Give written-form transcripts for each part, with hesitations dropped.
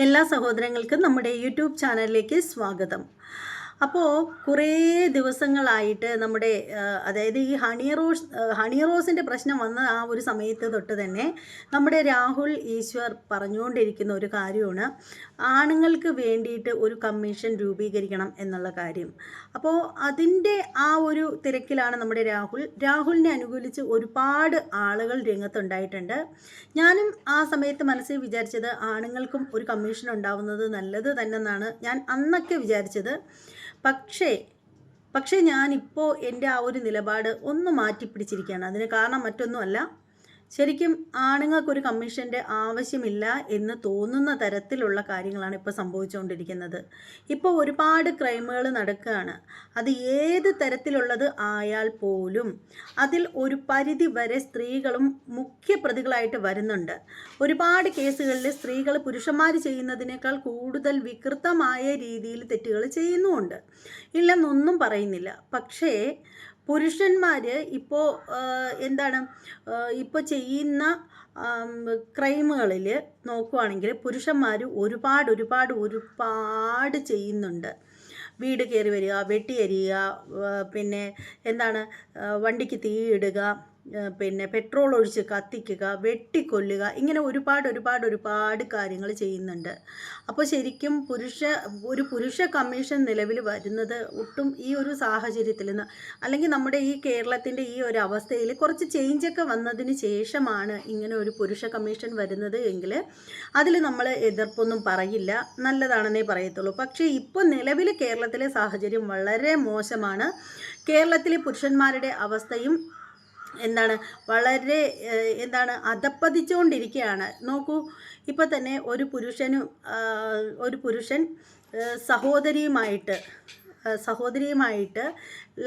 എല്ലാ സഹോദരങ്ങൾക്കും നമ്മുടെ യൂട്യൂബ് ചാനലിലേക്ക് സ്വാഗതം. അപ്പോൾ കുറേ ദിവസങ്ങളായിട്ട് നമ്മുടെ അതായത് ഈ ഹണി റോസിൻ്റെ പ്രശ്നം വന്ന ആ ഒരു സമയത്ത് തൊട്ട് തന്നെ നമ്മുടെ രാഹുൽ ഈശ്വർ പറഞ്ഞുകൊണ്ടിരിക്കുന്ന ഒരു കാര്യമാണ് ആണുങ്ങൾക്ക് വേണ്ടിയിട്ട് ഒരു കമ്മീഷൻ രൂപീകരിക്കണം എന്നുള്ള കാര്യം. അപ്പോൾ അതിൻ്റെ ആ ഒരു തിരക്കിലാണ് നമ്മുടെ രാഹുലിനെ അനുകൂലിച്ച് ഒരുപാട് ആളുകൾ രംഗത്തുണ്ടായിട്ടുണ്ട്. ഞാനും ആ സമയത്ത് മനസ്സിൽ വിചാരിച്ചത് ആണുങ്ങൾക്കും ഒരു കമ്മീഷൻ ഉണ്ടാവുന്നത് നല്ലത് തന്നെന്നാണ് ഞാൻ അന്നൊക്കെ വിചാരിച്ചത്. പക്ഷേ ഞാനിപ്പോൾ എൻ്റെ ആ ഒരു നിലപാട് ഒന്ന് മാറ്റിപ്പിടിച്ചിരിക്കുകയാണ്. അതിന് കാരണം മറ്റൊന്നുമല്ല, ശരിക്കും ആണുങ്ങൾക്കൊരു കമ്മീഷൻ്റെ ആവശ്യമില്ല എന്ന് തോന്നുന്ന തരത്തിലുള്ള കാര്യങ്ങളാണ് ഇപ്പോൾ സംഭവിച്ചുകൊണ്ടിരിക്കുന്നത്. ഇപ്പോൾ ഒരുപാട് ക്രൈമുകൾ നടക്കുകയാണ്. അത് ഏത് തരത്തിലുള്ളത് ആയാൽ പോലും അതിൽ ഒരു പരിധി വരെ സ്ത്രീകളും മുഖ്യ പ്രതികളായിട്ട് വരുന്നുണ്ട്. ഒരുപാട് കേസുകളിൽ സ്ത്രീകൾ പുരുഷന്മാർ ചെയ്യുന്നതിനേക്കാൾ കൂടുതൽ വികൃതമായ രീതിയിൽ തെറ്റുകൾ ചെയ്യുന്നുമുണ്ട്. ഇല്ലെന്നൊന്നും പറയുന്നില്ല. പക്ഷേ പുരുഷന്മാർ ഇപ്പോൾ ഇപ്പോൾ ചെയ്യുന്ന ക്രൈമുകളിൽ നോക്കുവാണെങ്കിൽ പുരുഷന്മാർ ഒരുപാട് ചെയ്യുന്നുണ്ട്. വീട് കയറി വരിക, വെട്ടിയെരിയുക, പിന്നെ വണ്ടിക്ക് തീയിടുക, പിന്നെ പെട്രോൾ ഒഴിച്ച് കത്തിക്കുക, വെട്ടിക്കൊല്ലുക, ഇങ്ങനെ ഒരുപാട് കാര്യങ്ങൾ ചെയ്യുന്നുണ്ട്. അപ്പോൾ ശരിക്കും പുരുഷ കമ്മീഷൻ നിലവിൽ വരുന്നത് ഒട്ടും ഈ ഒരു സാഹചര്യത്തിൽ നിന്ന്, അല്ലെങ്കിൽ നമ്മുടെ ഈ കേരളത്തിൻ്റെ ഈ ഒരു അവസ്ഥയിൽ കുറച്ച് ചേഞ്ചൊക്കെ വന്നതിന് ശേഷമാണ് ഇങ്ങനെ ഒരു പുരുഷ കമ്മീഷൻ വരുന്നത് എങ്കിൽ അതിൽ നമ്മൾ എതിർപ്പൊന്നും പറയില്ല, നല്ലതാണെന്നേ പറയത്തുള്ളൂ. പക്ഷേ ഇപ്പോൾ നിലവിൽ കേരളത്തിലെ സാഹചര്യം വളരെ മോശമാണ്. കേരളത്തിലെ പുരുഷന്മാരുടെ അവസ്ഥയും വളരെ അധപ്പതിച്ചുകൊണ്ടിരിക്കുകയാണ്. നോക്കൂ, ഇപ്പോൾ തന്നെ ഒരു പുരുഷൻ സഹോദരിയുമായിട്ട്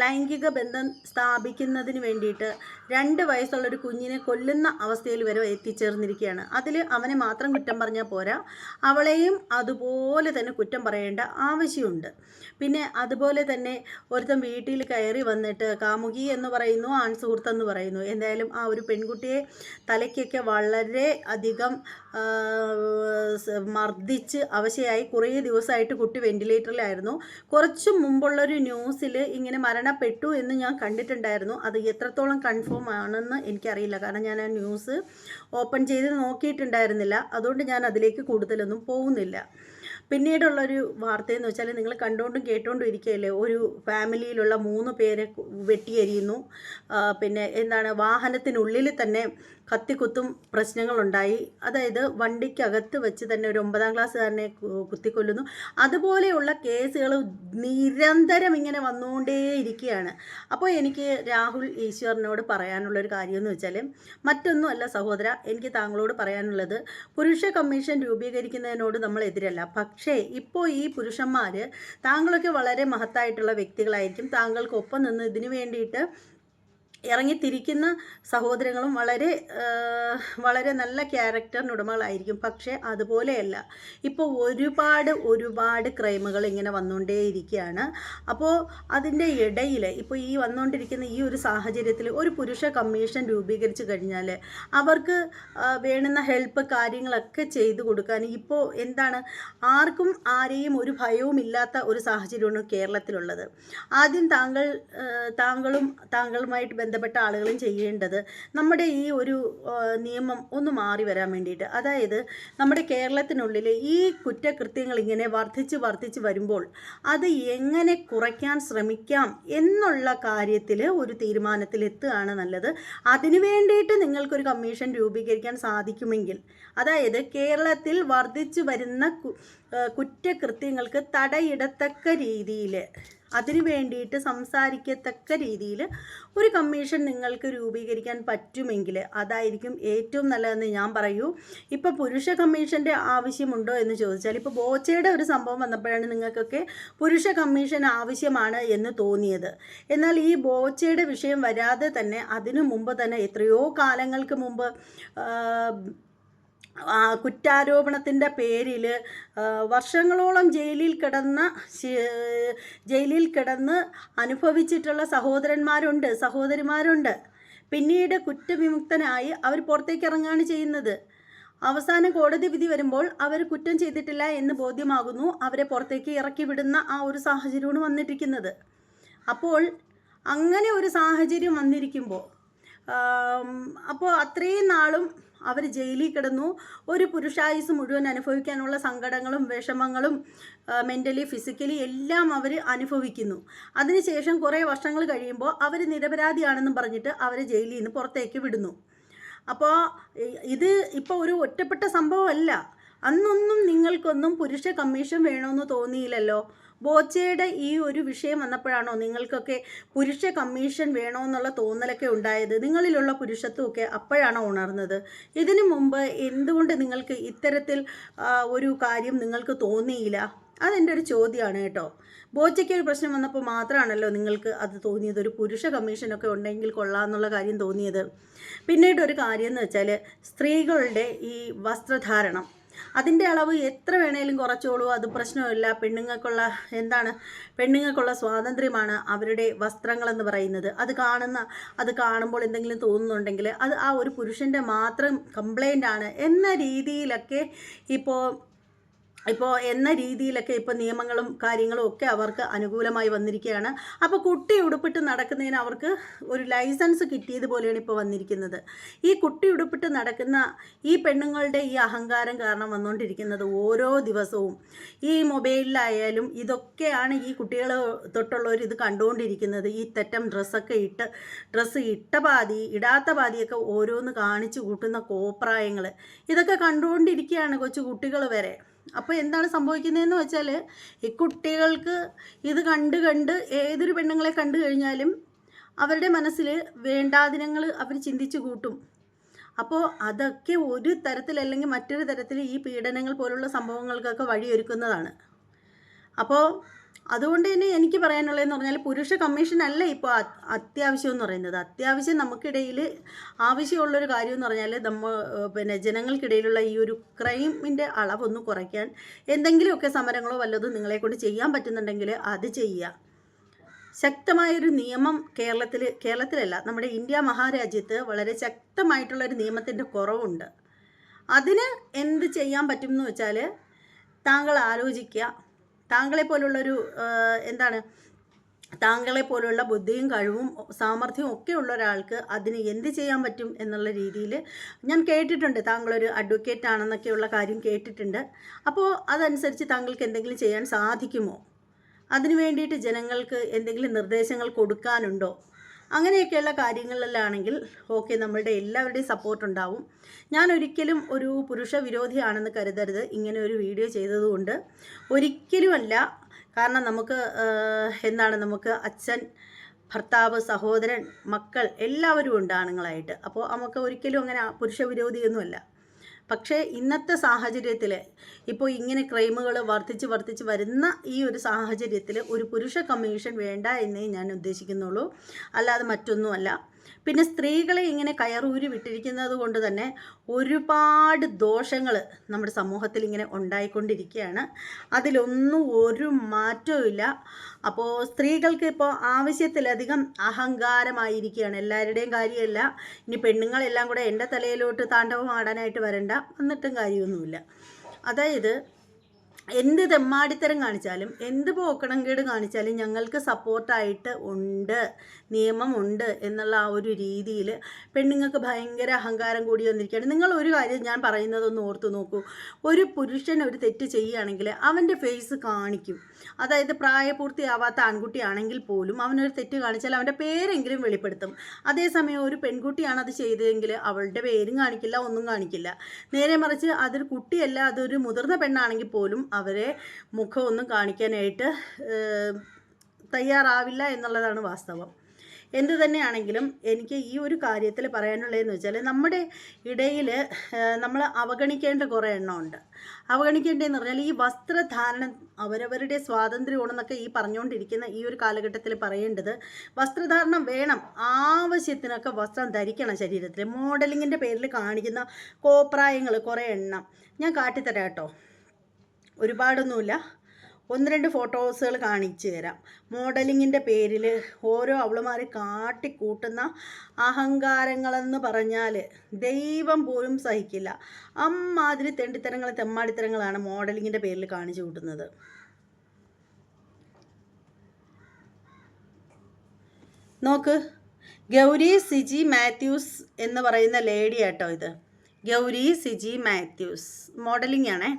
ലൈംഗിക ബന്ധം സ്ഥാപിക്കുന്നതിന് വേണ്ടിയിട്ട് 2 വയസ്സുള്ളൊരു കുഞ്ഞിനെ കൊല്ലുന്ന അവസ്ഥയിൽ വരെ എത്തിച്ചേർന്നിരിക്കുകയാണ്. അതിൽ അവനെ മാത്രം കുറ്റം പറഞ്ഞാൽ പോരാ, അവളെയും അതുപോലെ തന്നെ കുറ്റം പറയേണ്ട ആവശ്യമുണ്ട്. പിന്നെ അതുപോലെ തന്നെ ഒരുത്തൻ വീട്ടിൽ കയറി വന്നിട്ട് കാമുകി എന്ന് പറയുന്നു, ആൺസുഹൃത്തെന്ന് പറയുന്നു. എന്തായാലും ആ ഒരു പെൺകുട്ടിയെ തലയ്ക്കൊക്കെ വളരെ അധികം മർദ്ദിച്ച് അവശയായി കുറേ ദിവസമായിട്ട് കുട്ടി വെന്റിലേറ്ററിലായിരുന്നു. കുറച്ച് മുമ്പുള്ളൊരു ന്യൂസിൽ ഇങ്ങനെ മരണപ്പെട്ടു എന്ന് ഞാൻ കണ്ടിട്ടുണ്ടായിരുന്നു. അത് എത്രത്തോളം കൺഫേം ആണെന്ന് എനിക്കറിയില്ല, കാരണം ഞാൻ ആ ന്യൂസ് ഓപ്പൺ ചെയ്ത് നോക്കിയിട്ടുണ്ടായിരുന്നില്ല. അതുകൊണ്ട് ഞാൻ അതിലേക്ക് കൂടുതലൊന്നും പോകുന്നില്ല. പിന്നീടുള്ളൊരു വാർത്തയെന്ന് വെച്ചാൽ നിങ്ങൾ കണ്ടുകൊണ്ടും കേട്ടുകൊണ്ടും ഇരിക്കുകയല്ലേ, ഒരു ഫാമിലിയിലുള്ള 3 പേരെ വെട്ടിയെരിയുന്നു. പിന്നെ വാഹനത്തിനുള്ളിൽ തന്നെ കത്തിക്കുത്തും പ്രശ്നങ്ങളുണ്ടായി. അതായത് വണ്ടിക്കകത്ത് വെച്ച് തന്നെ ഒരു 9ാം ക്ലാസ്സുകാരനെ കുത്തിക്കൊല്ലുന്നു. അതുപോലെയുള്ള കേസുകൾ നിരന്തരം ഇങ്ങനെ വന്നുകൊണ്ടേയിരിക്കുകയാണ്. അപ്പോൾ എനിക്ക് രാഹുൽ ഈശ്വറിനോട് പറയാനുള്ളൊരു കാര്യമെന്ന് വെച്ചാൽ മറ്റൊന്നുമല്ല സഹോദര, എനിക്ക് താങ്കളോട് പറയാനുള്ളത്, പുരുഷ കമ്മീഷൻ രൂപീകരിക്കുന്നതിനോട് നമ്മൾ എതിരല്ല. പക്ഷേ ഇപ്പോൾ ഈ പുരുഷന്മാർ, താങ്കളൊക്കെ വളരെ മഹത്തായിട്ടുള്ള വ്യക്തികളായിരിക്കും, താങ്കൾക്കൊപ്പം നിന്ന് ഇതിനു വേണ്ടിയിട്ട് ഇറങ്ങിത്തിരിക്കുന്ന സഹോദരങ്ങളും വളരെ നല്ല ക്യാരക്ടറിന് ഉടമകളായിരിക്കും. പക്ഷേ അതുപോലെയല്ല, ഇപ്പോൾ ഒരുപാട് ക്രൈമുകൾ ഇങ്ങനെ വന്നുകൊണ്ടേയിരിക്കുകയാണ്. അപ്പോൾ അതിൻ്റെ ഇടയിൽ ഇപ്പോൾ ഈ വന്നുകൊണ്ടിരിക്കുന്ന ഈ ഒരു സാഹചര്യത്തിൽ ഒരു പുരുഷ കമ്മീഷൻ രൂപീകരിച്ച് കഴിഞ്ഞാൽ അവർക്ക് വേണ്ടുന്ന ഹെൽപ്പ് കാര്യങ്ങളൊക്കെ ചെയ്തു കൊടുക്കാൻ ഇപ്പോൾ ആർക്കും ആരെയും ഒരു ഭയവും ഇല്ലാത്ത ഒരു സാഹചര്യമാണ് കേരളത്തിലുള്ളത്. ആദ്യം താങ്കളുമായിട്ട് ബന്ധപ്പെട്ട ആളുകളും ചെയ്യേണ്ടത് നമ്മുടെ ഈ ഒരു നിയമം ഒന്ന് മാറി വരാൻ വേണ്ടിയിട്ട്, അതായത് നമ്മുടെ കേരളത്തിനുള്ളിൽ ഈ കുറ്റകൃത്യങ്ങൾ ഇങ്ങനെ വർദ്ധിച്ച് വരുമ്പോൾ അത് എങ്ങനെ കുറയ്ക്കാൻ ശ്രമിക്കാം എന്നുള്ള കാര്യത്തിൽ ഒരു തീരുമാനത്തിലെത്തുകയാണ് നല്ലത്. അതിനു വേണ്ടിയിട്ട് നിങ്ങൾക്കൊരു കമ്മീഷൻ രൂപീകരിക്കാൻ സാധിക്കുമെങ്കിൽ, അതായത് കേരളത്തിൽ വർദ്ധിച്ചു വരുന്ന കുറ്റകൃത്യങ്ങൾക്ക് തടയിടത്തക്ക രീതിയിൽ, അതിനു വേണ്ടിയിട്ട് സംസാരിക്കത്തക്ക രീതിയിൽ ഒരു കമ്മീഷൻ നിങ്ങൾക്ക് രൂപീകരിക്കാൻ പറ്റുമെങ്കിൽ അതായിരിക്കും ഏറ്റവും നല്ലതെന്ന് ഞാൻ പറയൂ. ഇപ്പോൾ പുരുഷ കമ്മീഷൻ്റെ ആവശ്യമുണ്ടോ എന്ന് ചോദിച്ചാൽ, ഇപ്പോൾ ബോച്ചയുടെ ഒരു സംഭവം വന്നപ്പോഴാണ് നിങ്ങൾക്കൊക്കെ പുരുഷ കമ്മീഷൻ ആവശ്യമാണ് എന്ന് തോന്നിയത്. എന്നാൽ ഈ ബോച്ചയുടെ വിഷയം വരാതെ തന്നെ അതിനു മുമ്പ് തന്നെ എത്രയോ കാലങ്ങൾക്ക് മുമ്പ് കുറ്റാരോപണത്തിൻ്റെ പേരിൽ വർഷങ്ങളോളം ജയിലിൽ കിടന്ന് അനുഭവിച്ചിട്ടുള്ള സഹോദരിമാരുണ്ട്. പിന്നീട് കുറ്റവിമുക്തനായി അവർ പുറത്തേക്ക് ഇറങ്ങുകയാണ് ചെയ്യുന്നത്. അവസാനം കോടതി വിധി വരുമ്പോൾ അവർ കുറ്റം ചെയ്തിട്ടില്ല എന്ന് ബോധ്യമാകുന്നു. അവരെ പുറത്തേക്ക് ഇറക്കി വിടുന്ന ആ ഒരു സാഹചര്യമാണ് വന്നിരിക്കുന്നത്. അപ്പോൾ അങ്ങനെ ഒരു സാഹചര്യം വന്നിരിക്കുമ്പോൾ അപ്പോൾ അത്രയും നാളും അവർ ജയിലിൽ കിടന്നു. ഒരു പുരുഷായുസ് മുഴുവൻ അനുഭവിക്കാനുള്ള സങ്കടങ്ങളും വിഷമങ്ങളും മെൻ്റലി ഫിസിക്കലി എല്ലാം അവർ അനുഭവിക്കുന്നു. അതിനുശേഷം കുറേ വർഷങ്ങൾ കഴിയുമ്പോൾ അവർ നിരപരാധിയാണെന്നും പറഞ്ഞിട്ട് അവരെ ജയിലിൽ നിന്ന് പുറത്തേക്ക് വിടുന്നു. അപ്പോൾ ഇത് ഇപ്പോൾ ഒരു ഒറ്റപ്പെട്ട സംഭവമല്ല. അന്നൊന്നും നിങ്ങൾക്കൊന്നും പുരുഷ കമ്മീഷൻ വേണമെന്ന് തോന്നിയില്ലല്ലോ. ബോച്ചയുടെ ഈ ഒരു വിഷയം വന്നപ്പോഴാണോ നിങ്ങൾക്കൊക്കെ പുരുഷ കമ്മീഷൻ വേണമെന്നുള്ള തോന്നലൊക്കെ ഉണ്ടായത്? നിങ്ങളിലുള്ള പുരുഷത്വമൊക്കെ അപ്പോഴാണോ ഉണർന്നത്? ഇതിനു മുമ്പ് എന്തുകൊണ്ട് നിങ്ങൾക്ക് ഇത്തരത്തിൽ ഒരു കാര്യം നിങ്ങൾക്ക് തോന്നിയില്ല? അതെൻ്റെ ഒരു ചോദ്യമാണ് കേട്ടോ. ബോച്ചയ്ക്ക് ഒരു പ്രശ്നം വന്നപ്പോൾ മാത്രമാണല്ലോ നിങ്ങൾക്ക് അത് തോന്നിയത്, ഒരു പുരുഷ കമ്മീഷനൊക്കെ ഉണ്ടെങ്കിൽ കൊള്ളാമെന്നുള്ള കാര്യം തോന്നിയത്. പിന്നീട് ഒരു കാര്യം എന്ന് വെച്ചാൽ സ്ത്രീകളുടെ ഈ വസ്ത്രധാരണം, അതിൻ്റെ അളവ് എത്ര വേണേലും കുറച്ചോളൂ, അത് പ്രശ്നമില്ല. പെണ്ണുങ്ങൾക്കുള്ള സ്വാതന്ത്ര്യമാണ് അവരുടെ വസ്ത്രങ്ങളെന്ന് പറയുന്നത്. അത് കാണുമ്പോൾ എന്തെങ്കിലും തോന്നുന്നുണ്ടെങ്കിൽ അത് ആ ഒരു പുരുഷൻ്റെ മാത്രം കംപ്ലൈൻ്റ് ആണ് എന്ന രീതിയിലൊക്കെ ഇപ്പോൾ നിയമങ്ങളും കാര്യങ്ങളും ഒക്കെ അവർക്ക് അനുകൂലമായി വന്നിരിക്കുകയാണ്. അപ്പോൾ കുട്ടി ഉടുപ്പിട്ട് നടക്കുന്നതിന് അവർക്ക് ഒരു ലൈസൻസ് കിട്ടിയതുപോലെയാണ് ഇപ്പോൾ വന്നിരിക്കുന്നത്. ഈ കുട്ടി ഉടുപ്പിട്ട് നടക്കുന്ന ഈ പെണ്ണുങ്ങളുടെ ഈ അഹങ്കാരം കാരണം വന്നുകൊണ്ടിരിക്കുന്നത് ഓരോ ദിവസവും ഈ മൊബൈലിലായാലും ഇതൊക്കെയാണ് ഈ കുട്ടികൾ തൊട്ടുള്ളവർ ഇത് കണ്ടുകൊണ്ടിരിക്കുന്നത്. ഈ തെറ്റം ഡ്രസ്സ് ഇട്ട പാതി ഇടാത്ത പാതിയൊക്കെ ഓരോന്ന് കാണിച്ചു കൂട്ടുന്ന കോപ്രായങ്ങൾ ഇതൊക്കെ കണ്ടുകൊണ്ടിരിക്കുകയാണ് കൊച്ചു കുട്ടികൾ വരെ. അപ്പോൾ എന്താണ് സംഭവിക്കുന്നതെന്ന് വെച്ചാൽ ഈ കുട്ടികൾക്ക് ഇത് കണ്ട് ഏതൊരു പെണ്ണുങ്ങളെ കണ്ടു കഴിഞ്ഞാലും അവരുടെ മനസ്സിൽ വേണ്ടാദിനങ്ങൾ അവർ ചിന്തിച്ചു കൂട്ടും. അപ്പോൾ അതൊക്കെ ഒരു തരത്തിലല്ലെങ്കിൽ മറ്റൊരു തരത്തിൽ ഈ പീഡനങ്ങൾ പോലുള്ള സംഭവങ്ങൾക്കൊക്കെ വഴിയൊരുക്കുന്നതാണ്. അപ്പോൾ അതുകൊണ്ട് തന്നെ എനിക്ക് പറയാനുള്ളതെന്ന് പറഞ്ഞാൽ പുരുഷ കമ്മീഷൻ അല്ല ഇപ്പോൾ അത്യാവശ്യം എന്ന് പറയുന്നത്. അത്യാവശ്യം നമുക്കിടയിൽ ആവശ്യമുള്ളൊരു കാര്യം എന്ന് പറഞ്ഞാൽ ജനങ്ങൾക്കിടയിലുള്ള ഈ ഒരു ക്രൈമിൻ്റെ അളവൊന്ന് കുറയ്ക്കാൻ എന്തെങ്കിലുമൊക്കെ സമരങ്ങളോ വല്ലതും നിങ്ങളെക്കൊണ്ട് ചെയ്യാൻ പറ്റുന്നുണ്ടെങ്കിൽ അത് ചെയ്യുക. ശക്തമായൊരു നിയമം കേരളത്തിലല്ല, നമ്മുടെ ഇന്ത്യ മഹാരാജ്യത്ത് വളരെ ശക്തമായിട്ടുള്ളൊരു നിയമത്തിൻ്റെ കുറവുണ്ട്. അതിന് എന്ത് ചെയ്യാൻ പറ്റും എന്ന് വെച്ചാൽ താങ്കൾ ആലോചിക്കുക. താങ്കളെപ്പോലുള്ള ബുദ്ധിയും കഴിവും സാമർഥ്യവും ഒക്കെ ഉള്ള ഒരാൾക്ക് അതിന് എന്ത് ചെയ്യാൻ പറ്റും എന്നുള്ള രീതിയിൽ ഞാൻ കേട്ടിട്ടുണ്ട്. താങ്കളൊരു അഡ്വക്കേറ്റ് ആണെന്നൊക്കെയുള്ള കാര്യം കേട്ടിട്ടുണ്ട്. അപ്പോൾ അതനുസരിച്ച് താങ്കൾക്ക് എന്തെങ്കിലും ചെയ്യാൻ സാധിക്കുമോ? അതിനു വേണ്ടിയിട്ട് ജനങ്ങൾക്ക് എന്തെങ്കിലും നിർദ്ദേശങ്ങൾ കൊടുക്കാനുണ്ടോ? അങ്ങനെയൊക്കെയുള്ള കാര്യങ്ങളിലാണെങ്കിൽ ഓക്കെ, നമ്മളുടെ എല്ലാവരുടെയും സപ്പോർട്ട് ഉണ്ടാവും. ഞാൻ ഒരിക്കലും ഒരു പുരുഷ വിരോധിയാണെന്ന് കരുതരുത് ഇങ്ങനെ ഒരു വീഡിയോ ചെയ്തതുകൊണ്ട്. ഒരിക്കലുമല്ല. കാരണം നമുക്ക് അച്ഛൻ, ഭർത്താവ്, സഹോദരൻ, മക്കൾ എല്ലാവരും ഉണ്ട് ആണുങ്ങളായിട്ട്. അപ്പോൾ നമുക്ക് ഒരിക്കലും അങ്ങനെ പുരുഷ വിരോധിയൊന്നുമല്ല. പക്ഷേ ഇന്നത്തെ സാഹചര്യത്തിൽ ഇപ്പോൾ ഇങ്ങനെ ക്രൈമുകൾ വർദ്ധിച്ച് വരുന്ന ഈ ഒരു സാഹചര്യത്തിൽ ഒരു പുരുഷ കമ്മീഷൻ വേണ്ട എന്നേ ഞാൻ ഉദ്ദേശിക്കുന്നുള്ളൂ, അല്ലാതെ മറ്റൊന്നുമല്ല. പിന്നെ സ്ത്രീകളെ ഇങ്ങനെ കയറൂരി വിട്ടിരിക്കുന്നത് കൊണ്ട് തന്നെ ഒരുപാട് ദോഷങ്ങൾ നമ്മുടെ സമൂഹത്തിൽ ഇങ്ങനെ ഉണ്ടായിക്കൊണ്ടിരിക്കുകയാണ്. അതിലൊന്നും ഒരു മാറ്റവും ഇല്ല. അപ്പോൾ സ്ത്രീകൾക്ക് ഇപ്പോൾ ആവശ്യത്തിലധികം അഹങ്കാരമായിരിക്കുകയാണ്. എല്ലാവരുടെയും കാര്യമല്ല. ഇനി പെണ്ണുങ്ങളെല്ലാം കൂടെ എൻ്റെ തലയിലോട്ട് താണ്ഡവം ആടാനായിട്ട് വരണ്ട, എന്നിട്ടും കാര്യമൊന്നുമില്ല. അതായത് എന്ത് തെമ്മാടിത്തരം കാണിച്ചാലും എന്ത് പോക്കണംകേട് കാണിച്ചാലും ഞങ്ങൾക്ക് സപ്പോർട്ടായിട്ട് ഉണ്ട്, നിയമമുണ്ട് എന്നുള്ള ആ ഒരു രീതിയിൽ പെണ്ണുങ്ങൾക്ക് ഭയങ്കര അഹങ്കാരം കൂടി വന്നിരിക്കുകയാണ്. നിങ്ങൾ ഒരു കാര്യം ഞാൻ പറയുന്നതൊന്ന് ഓർത്തു നോക്കൂ. ഒരു പുരുഷൻ ഒരു തെറ്റ് ചെയ്യുകയാണെങ്കിൽ അവൻ്റെ ഫേസ് കാണിക്കും. അതായത് പ്രായപൂർത്തിയാവാത്ത ആൺകുട്ടിയാണെങ്കിൽ പോലും അവനൊരു തെറ്റ് കാണിച്ചാൽ അവൻ്റെ പേരെങ്കിലും വെളിപ്പെടുത്തും. അതേസമയം ഒരു പെൺകുട്ടിയാണ് അത് ചെയ്തതെങ്കിൽ അവളുടെ പേരും കാണിക്കില്ല, ഒന്നും കാണിക്കില്ല. നേരെ മറിച്ച് അതൊരു കുട്ടിയല്ല, അതൊരു മുതിർന്ന പെണ്ണാണെങ്കിൽ പോലും അവരെ മുഖമൊന്നും കാണിക്കാനായിട്ട് തയ്യാറാവില്ല എന്നുള്ളതാണ് വാസ്തവം. എന്തു തന്നെയാണെങ്കിലും എനിക്ക് ഈ ഒരു കാര്യത്തിൽ പറയാനുള്ളതെന്ന് വെച്ചാൽ നമ്മുടെ ഇടയിൽ നമ്മൾ അവഗണിക്കേണ്ട കുറേ എണ്ണമുണ്ട്. അവഗണിക്കേണ്ടതെന്ന് പറഞ്ഞാൽ ഈ വസ്ത്രധാരണം അവരവരുടെ സ്വാതന്ത്ര്യമാണെന്നൊക്കെ ഈ പറഞ്ഞുകൊണ്ടിരിക്കുന്ന ഈ ഒരു കാലഘട്ടത്തിൽ പറയേണ്ടത് വസ്ത്രധാരണം വേണം, ആവശ്യത്തിനൊക്കെ വസ്ത്രം ധരിക്കണം ശരീരത്തിൽ. മോഡലിങ്ങിൻ്റെ പേരിൽ കാണിക്കുന്ന കോപ്രായങ്ങൾ കുറേ എണ്ണം ഞാൻ കാട്ടിത്തരാം കേട്ടോ. ഒരുപാടൊന്നുമില്ല, ഒന്ന് രണ്ട് ഫോട്ടോസുകൾ കാണിച്ചു തരാം. മോഡലിങ്ങിൻ്റെ പേരിൽ ഓരോ അവളുമാർ കാട്ടിക്കൂട്ടുന്ന അഹങ്കാരങ്ങളെന്ന് പറഞ്ഞാൽ ദൈവം പോലും സഹിക്കില്ല. അമ്മാതിരി തെമ്മാടിത്തരങ്ങളാണ് മോഡലിങ്ങിൻ്റെ പേരിൽ കാണിച്ചു കൂട്ടുന്നത്. നോക്ക്, ഗൗരി സിജി മാത്യൂസ് എന്ന് പറയുന്ന ലേഡി ആട്ടോ ഇത്. ഗൗരി സിജി മാത്യൂസ് മോഡലിംഗ് ആണേ,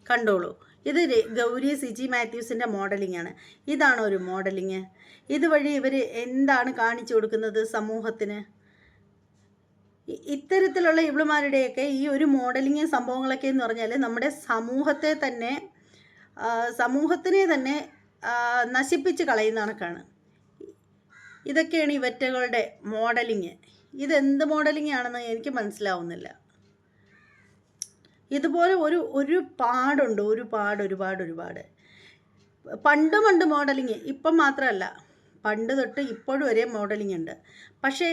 കണ്ടോളൂ. ഇത് ഗൗരി സിജി മാത്യൂസിൻ്റെ മോഡലിംഗ് ആണ്. ഇതാണോ ഒരു മോഡലിംഗ്? ഇതുവഴി ഇവർ എന്താണ് കാണിച്ചു കൊടുക്കുന്നത് സമൂഹത്തിന്? ഇത്തരത്തിലുള്ള ഇവളുമാരുടെയൊക്കെ ഈ ഒരു മോഡലിംഗ് സംഭവങ്ങളൊക്കെ എന്ന് പറഞ്ഞാൽ നമ്മുടെ സമൂഹത്തിനെ തന്നെ നശിപ്പിച്ച് കളയുന്ന കണക്കാണ്. ഇതൊക്കെയാണ് ഇവറ്റകളുടെ മോഡലിങ്. ഇതെന്ത് മോഡലിംഗ് ആണെന്ന് എനിക്ക് മനസ്സിലാവുന്നില്ല. ഇതുപോലെ ഒരുപാടുണ്ട്, ഒരുപാട്. പണ്ട് മോഡലിങ്, ഇപ്പം മാത്രമല്ല, പണ്ട് തൊട്ട് ഇപ്പോഴും വരെ മോഡലിംഗ് ഉണ്ട്. പക്ഷേ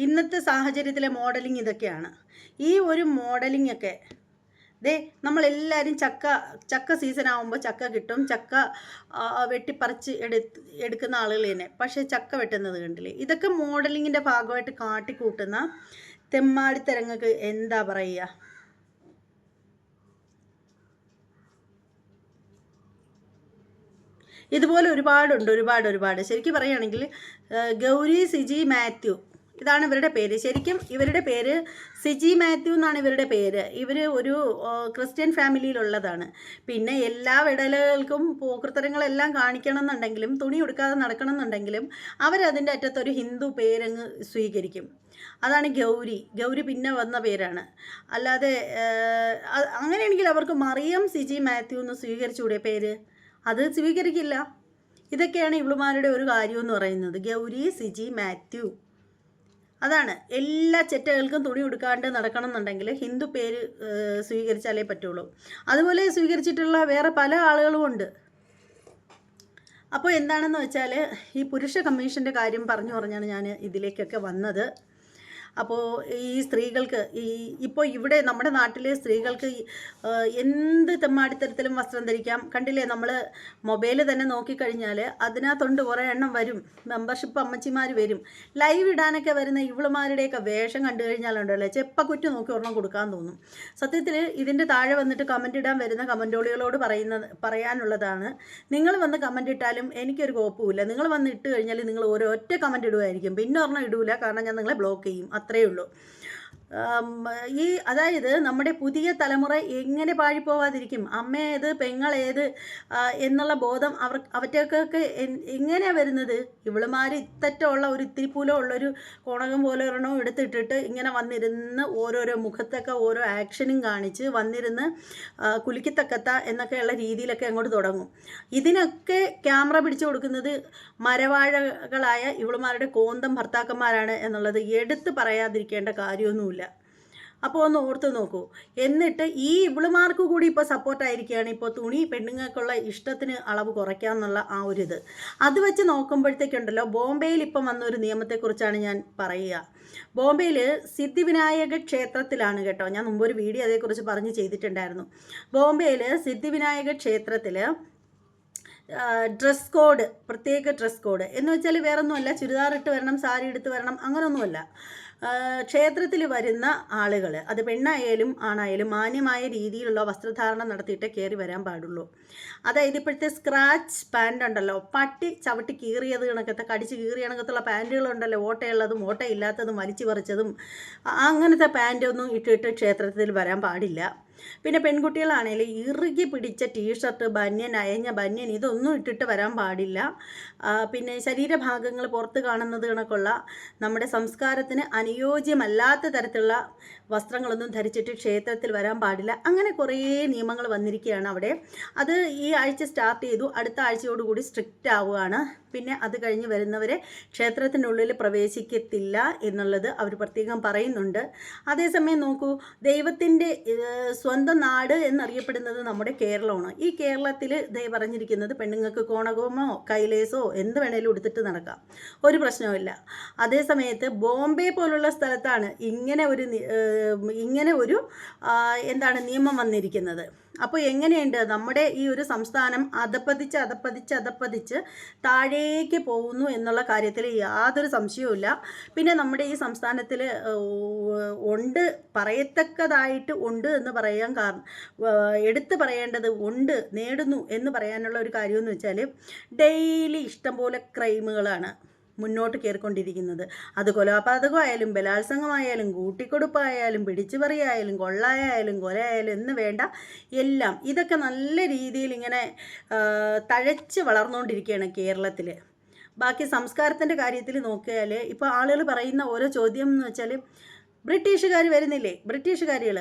ഇന്നത്തെ സാഹചര്യത്തിലെ മോഡലിംഗ് ഇതൊക്കെയാണ്. ഈ ഒരു മോഡലിംഗ് ഒക്കെ നമ്മളെല്ലാവരും ചക്ക സീസൺ ആകുമ്പോൾ ചക്ക കിട്ടും, ചക്ക വെട്ടിപ്പറിച്ച് എടുക്കുന്ന ആളുകൾ തന്നെ. പക്ഷേ ചക്ക വെട്ടുന്നത് കണ്ടില്ലേ? ഇതൊക്കെ മോഡലിങ്ങിൻ്റെ ഭാഗമായിട്ട് കാട്ടിക്കൂട്ടുന്ന തെമ്മാടിത്തരങ്ങൾക്ക് എന്താ പറയുക? ഇതുപോലെ ഒരുപാട്. ശരിക്കും പറയുകയാണെങ്കിൽ ഗൗരി സിജി മാത്യു ഇതാണ് ഇവരുടെ പേര്. ശരിക്കും ഇവരുടെ പേര് സിജി മാത്യു എന്നാണ് ഇവരുടെ പേര്. ഇവർ ഒരു ക്രിസ്ത്യൻ ഫാമിലിയിലുള്ളതാണ്. പിന്നെ എല്ലാ വിടലുകൾക്കും പോക്കൃത്തരങ്ങളെല്ലാം കാണിക്കണം എന്നുണ്ടെങ്കിലും, തുണി ഉടുക്കാതെ നടക്കണം എന്നുണ്ടെങ്കിലും അവരതിൻ്റെ അറ്റത്തൊരു ഹിന്ദു പേരങ്ങ് സ്വീകരിക്കും. അതാണ് ഗൗരി പിന്നെ വന്ന പേരാണ്. അല്ലാതെ അങ്ങനെയാണെങ്കിൽ അവർക്ക് മറിയം സിജി മാത്യു എന്ന് സ്വീകരിച്ചുകൂടെ പേര്? അത് സ്വീകരിക്കില്ല. ഇതൊക്കെയാണ് ഇവളുമാരുടെ ഒരു കാര്യം എന്ന് പറയുന്നത്. ഗൗരി സിജി മാത്യു അതാണ്. എല്ലാ ചെറ്റകൾക്കും തുണി ഉടുക്കാണ്ട് നടക്കണം എന്നുണ്ടെങ്കിൽ ഹിന്ദു പേര് സ്വീകരിച്ചാലേ പറ്റുള്ളൂ. അതുപോലെ സ്വീകരിച്ചിട്ടുള്ള വേറെ പല ആളുകളും ഉണ്ട്. അപ്പോൾ എന്താണെന്ന് വെച്ചാൽ ഈ പുരുഷ കമ്മീഷൻ്റെ കാര്യം പറഞ്ഞാണ് ഞാൻ ഇതിലേക്കൊക്കെ വന്നത്. അപ്പോൾ ഈ സ്ത്രീകൾക്ക് ഇപ്പോൾ ഇവിടെ നമ്മുടെ നാട്ടിലെ സ്ത്രീകൾക്ക് എന്ത് തെമ്മാടിത്തരത്തിലും വസ്ത്രം ധരിക്കാം. കണ്ടില്ലേ, നമ്മൾ മൊബൈൽ തന്നെ നോക്കിക്കഴിഞ്ഞാൽ അതിനകത്തുണ്ട് കുറേ എണ്ണം വരും, മെമ്പർഷിപ്പ് അമ്മച്ചിമാർ വരും. ലൈവ് ഇടാനൊക്കെ വരുന്ന ഇവളുമാരുടെയൊക്കെ വേഷം കണ്ടു കഴിഞ്ഞാലുണ്ടല്ലോ ചെപ്പക്കുറ്റി നോക്കി ഒരെണ്ണം കൊടുക്കാൻ തോന്നും. സത്യത്തിൽ ഇതിൻ്റെ താഴെ വന്നിട്ട് കമൻ്റ് ഇടാൻ വരുന്ന കമൻറ്റോളികളോട് പറയാനുള്ളതാണ്, നിങ്ങൾ വന്ന് കമൻ്റ് ഇട്ടാലും എനിക്കൊരു കോപ്പുമില്ല. നിങ്ങൾ വന്ന് ഇട്ട് കഴിഞ്ഞാൽ നിങ്ങൾ ഒരൊറ്റ കമൻ്റ് ഇടുമായിരിക്കും, പിന്നെ ഒരെണ്ണം ഇടൂല. കാരണം ഞാൻ നിങ്ങളെ ബ്ലോക്ക് ചെയ്യും, അത്രയേ ഉള്ളൂ. അതായത് നമ്മുടെ പുതിയ തലമുറ എങ്ങനെ പാഴിപ്പോവാതിരിക്കും? അമ്മയേത് പെങ്ങളേത് എന്നുള്ള ബോധം അവറ്റൊക്കെ എങ്ങനെയാണ് വരുന്നത്? ഇവളുമാർ ഇത്തറ്റമുള്ള ഒരു ഇത്തിരിപ്പൂലോ ഉള്ളൊരു കോണകം പോലെ ഒരെണ്ണവും എടുത്തിട്ടിട്ട് ഇങ്ങനെ വന്നിരുന്ന് ഓരോരോ മുഖത്തൊക്കെ ഓരോ ആക്ഷനും കാണിച്ച് വന്നിരുന്ന് കുലിക്കത്തക്കത്ത എന്നൊക്കെയുള്ള രീതിയിലൊക്കെ അങ്ങോട്ട് തുടങ്ങും. ഇതിനൊക്കെ ക്യാമറ പിടിച്ചു കൊടുക്കുന്നത് മരവാഴകളായ ഇവളുമാരുടെ കോന്തം ഭർത്താക്കന്മാരാണ് എന്നുള്ളത് എടുത്ത് പറയാതിരിക്കേണ്ട കാര്യമൊന്നുമില്ല. അപ്പോൾ ഒന്ന് ഓർത്ത് നോക്കൂ. എന്നിട്ട് ഈ ഇവളുമാർക്ക് കൂടി ഇപ്പോൾ സപ്പോർട്ടായിരിക്കുകയാണ് ഇപ്പോൾ തുണി പെണ്ണുങ്ങൾക്കുള്ള ഇഷ്ടത്തിന് അളവ് കുറയ്ക്കാമെന്നുള്ള ആ ഒരു ഇത്. അത് വെച്ച് നോക്കുമ്പോഴത്തേക്കുണ്ടല്ലോ, ബോംബെയിൽ ഇപ്പം വന്നൊരു നിയമത്തെക്കുറിച്ചാണ് ഞാൻ പറയുക. ബോംബെയിൽ സിദ്ധിവിനായക ക്ഷേത്രത്തിലാണ് കേട്ടോ, ഞാൻ മുമ്പൊരു വീഡിയോ അതേക്കുറിച്ച് പറഞ്ഞ് ചെയ്തിട്ടുണ്ടായിരുന്നു. ബോംബെയിൽ സിദ്ധിവിനായക ക്ഷേത്രത്തിൽ ഡ്രസ് കോഡ്, പ്രത്യേക ഡ്രസ് കോഡ് എന്ന് വെച്ചാൽ വേറൊന്നുമല്ല, ചുരിദാർ ഇട്ട് വരണം, സാരി എടുത്ത് വരണം, അങ്ങനെയൊന്നുമല്ല. ക്ഷേത്രത്തിൽ വരുന്ന ആളുകൾ, അത് പെണ്ണായാലും ആണായാലും മാന്യമായ രീതിയിലുള്ള വസ്ത്രധാരണം നടത്തിയിട്ടേ കയറി വരാൻ പാടുള്ളൂ. അതായത് ഇപ്പോഴത്തെ സ്ക്രാച്ച് പാൻ്റ് ഉണ്ടല്ലോ, പട്ടി ചവിട്ടി കീറിയത് കണക്കത്തെ, കടിച്ച് കീറിയ കണക്കത്തുള്ള പാൻറ്റുകളുണ്ടല്ലോ, ഓട്ടയുള്ളതും ഓട്ടയില്ലാത്തതും വലിച്ചു പറിച്ചതും, അങ്ങനത്തെ പാൻറ്റൊന്നും ഇട്ടിട്ട് ക്ഷേത്രത്തിൽ വരാൻ പാടില്ല. പിന്നെ പെൺകുട്ടികളാണെങ്കിൽ ഇറുകി പിടിച്ച ടീഷർട്ട്, ബനിയൻ, അയഞ്ഞ ബനിയൻ, ഇതൊന്നും ഇട്ടിട്ട് വരാൻ പാടില്ല. പിന്നെ ശരീരഭാഗങ്ങൾ പുറത്ത് കാണുന്നത് കണക്കുള്ള നമ്മുടെ സംസ്കാരത്തിന് അനുയോജ്യമല്ലാത്ത തരത്തിലുള്ള വസ്ത്രങ്ങളൊന്നും ധരിച്ചിട്ട് ക്ഷേത്രത്തിൽ വരാൻ പാടില്ല. അങ്ങനെ കുറേ നിയമങ്ങൾ വന്നിരിക്കുകയാണ് അവിടെ. അത് ഈ ആഴ്ച സ്റ്റാർട്ട് ചെയ്തു, അടുത്ത ആഴ്ചയോടുകൂടി സ്ട്രിക്റ്റ് ആവുകയാണ്. പിന്നെ അത് കഴിഞ്ഞ് വരുന്നവരെ ക്ഷേത്രത്തിനുള്ളിൽ പ്രവേശിക്കത്തില്ല എന്നുള്ളത് അവർ പ്രത്യേകം പറയുന്നുണ്ട്. അതേസമയം നോക്കൂ, ദൈവത്തിൻ്റെ സ്വന്തം നാട് എന്നറിയപ്പെടുന്നത് നമ്മുടെ കേരളമാണ്. ഈ കേരളത്തിൽ ദൈവം പറഞ്ഞിരിക്കുന്നത് പെണ്ണുങ്ങൾക്ക് കോണകമോ കൈലേസോ എന്ത് വേണേലും ഉടുത്തിട്ട് നടക്കാം, ഒരു പ്രശ്നവുമില്ല. അതേസമയത്ത് ബോംബെ പോലുള്ള സ്ഥലത്താണ് ഇങ്ങനെ ഒരു നിയമം വന്നിരിക്കുന്നത്. അപ്പോൾ എങ്ങനെയുണ്ട് നമ്മുടെ ഈ ഒരു സംസ്ഥാനം അധപ്പതിച്ച് താഴേക്ക് പോകുന്നു എന്നുള്ള കാര്യത്തിൽ യാതൊരു സംശയവുമില്ല. പിന്നെ നമ്മുടെ ഈ സംസ്ഥാനത്തിൽ പറയത്തക്കതായിട്ട് ഉണ്ട് എന്ന് പറയാൻ എടുത്തു പറയേണ്ടത് നേടുന്നു എന്ന് പറയാനുള്ള ഒരു കാര്യമെന്ന് വെച്ചാൽ ഡെയിലി ഇഷ്ടംപോലെ ക്രൈമുകളാണ് മുന്നോട്ട് കയറിക്കൊണ്ടിരിക്കുന്നത്. അത് കൊലപാതകമായാലും ബലാത്സംഗമായാലും കൂട്ടിക്കൊടുപ്പായാലും പിടിച്ചുപറിയായാലും കൊള്ളയായാലും കൊലയായാലും എന്ന് വേണ്ട എല്ലാം ഇതൊക്കെ നല്ല രീതിയിൽ ഇങ്ങനെ തഴച്ച് വളർന്നുകൊണ്ടിരിക്കുകയാണ് കേരളത്തിൽ. ബാക്കി സംസ്കാരത്തിൻ്റെ കാര്യത്തിൽ നോക്കിയാൽ ഇപ്പോൾ ആളുകൾ പറയുന്ന ഓരോ ചോദ്യം എന്ന് വെച്ചാൽ, ബ്രിട്ടീഷുകാർ വരുന്നില്ലേ, ബ്രിട്ടീഷുകാരികൾ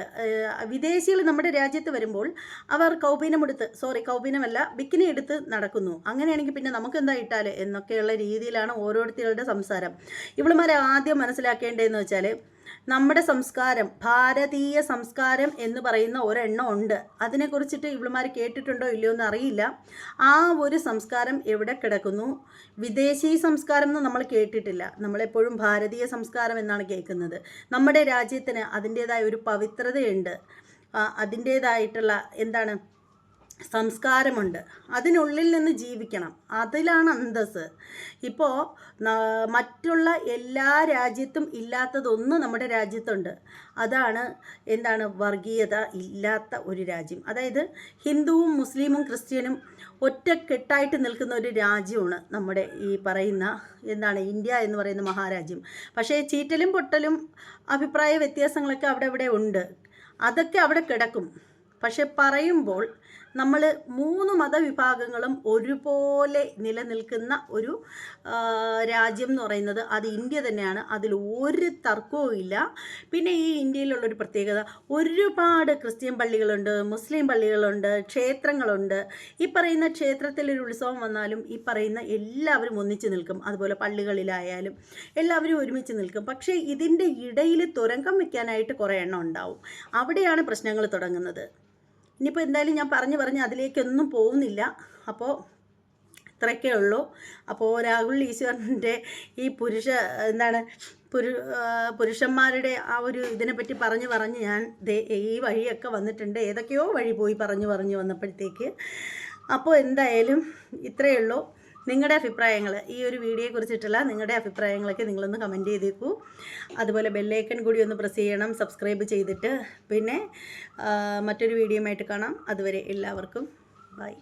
വിദേശികൾ നമ്മുടെ രാജ്യത്ത് വരുമ്പോൾ അവർ കൗപീനമല്ല ബിക്കിനി എടുത്ത് നടക്കുന്നു. അങ്ങനെയാണെങ്കിൽ പിന്നെ നമുക്ക് എന്താ ഇട്ടാൽ എന്നൊക്കെയുള്ള രീതിയിലാണ് ഓരോരുത്തരുടെ സംസാരം. ഇവളുമാരെ ആദ്യം മനസ്സിലാക്കേണ്ടതെന്ന് വെച്ചാൽ, നമ്മുടെ സംസ്കാരം, ഭാരതീയ സംസ്കാരം എന്ന് പറയുന്ന ഒരെണ്ണം ഉണ്ട്. അതിനെക്കുറിച്ചിട്ട് ഇവളുമാർ കേട്ടിട്ടുണ്ടോ ഇല്ലയോ എന്ന് അറിയില്ല. ആ ഒരു സംസ്കാരം എവിടെ കിടക്കുന്നു? വിദേശീ സംസ്കാരം എന്ന് നമ്മൾ കേട്ടിട്ടില്ല. നമ്മളെപ്പോഴും ഭാരതീയ സംസ്കാരം എന്നാണ് കേൾക്കുന്നത്. നമ്മുടെ രാജ്യത്തിന് അതിൻ്റേതായ ഒരു പവിത്രതയുണ്ട്, അതിൻ്റേതായിട്ടുള്ള സംസ്കാരമുണ്ട്. അതിനുള്ളിൽ നിന്ന് ജീവിക്കണം, അതിലാണ് അന്തസ്സ്. ഇപ്പോൾ മറ്റുള്ള എല്ലാ രാജ്യത്തും ഇല്ലാത്തതൊന്നും നമ്മുടെ രാജ്യത്തുണ്ട്. അതാണ് വർഗീയത ഇല്ലാത്ത ഒരു രാജ്യം. അതായത് ഹിന്ദുവും മുസ്ലിമും ക്രിസ്ത്യനും ഒറ്റക്കെട്ടായിട്ട് നിൽക്കുന്ന ഒരു രാജ്യമാണ് നമ്മുടെ ഈ പറയുന്ന ഇന്ത്യ എന്ന് പറയുന്ന മഹാരാജ്യം. പക്ഷേ ചീറ്റലും പൊട്ടലും അഭിപ്രായ വ്യത്യാസങ്ങളൊക്കെ അവിടെ ഉണ്ട്. അതൊക്കെ അവിടെ കിടക്കും. പക്ഷെ പറയുമ്പോൾ നമ്മൾ 3 മതവിഭാഗങ്ങളും ഒരുപോലെ നിലനിൽക്കുന്ന ഒരു രാജ്യം എന്ന് പറയുന്നത് അത് ഇന്ത്യ തന്നെയാണ്. അതിൽ ഒരു തർക്കവും ഇല്ല. പിന്നെ ഈ ഇന്ത്യയിലുള്ളൊരു പ്രത്യേകത, ഒരുപാട് ക്രിസ്ത്യൻ പള്ളികളുണ്ട്, മുസ്ലിം പള്ളികളുണ്ട്, ക്ഷേത്രങ്ങളുണ്ട്. ഈ പറയുന്ന ക്ഷേത്രത്തിലൊരു ഉത്സവം വന്നാലും ഈ പറയുന്ന എല്ലാവരും ഒന്നിച്ച് നിൽക്കും. അതുപോലെ പള്ളികളിലായാലും എല്ലാവരും ഒരുമിച്ച് നിൽക്കും. പക്ഷേ ഇതിൻ്റെ ഇടയിൽ തുരങ്കം വയ്ക്കാനായിട്ട് കുറേ എണ്ണം ഉണ്ടാവും. അവിടെയാണ് പ്രശ്നങ്ങൾ തുടങ്ങുന്നത്. ഇനിയിപ്പോൾ എന്തായാലും ഞാൻ പറഞ്ഞ് അതിലേക്കൊന്നും പോകുന്നില്ല. അപ്പോൾ ഇത്രയൊക്കെ ഉള്ളൂ. അപ്പോൾ രാഹുൽ ഈശ്വറിൻ്റെ ഈ പുരുഷന്മാരുടെ ആ ഒരു ഇതിനെപ്പറ്റി പറഞ്ഞ് ഞാൻ ഈ വഴിയൊക്കെ വന്നിട്ടുണ്ട്. ഏതൊക്കെയോ വഴി പോയി പറഞ്ഞു വന്നപ്പോഴത്തേക്ക്. അപ്പോൾ എന്തായാലും ഇത്രയേ ഉള്ളൂ. നിങ്ങളുടെ അഭിപ്രായങ്ങൾ ഈ ഒരു വീഡിയോയെക്കുറിച്ചിട്ടുള്ള നിങ്ങളുടെ അഭിപ്രായങ്ങളൊക്കെ നിങ്ങളൊന്ന് കമൻറ്റ് ചെയ്തേക്കൂ. അതുപോലെ ബെല്ലൈക്കൺ കൂടി ഒന്ന് പ്രസ് ചെയ്യണം, സബ്സ്ക്രൈബ് ചെയ്തിട്ട്. പിന്നെ മറ്റൊരു വീഡിയോയുമായിട്ട് കാണാം. അതുവരെ എല്ലാവർക്കും ബൈ.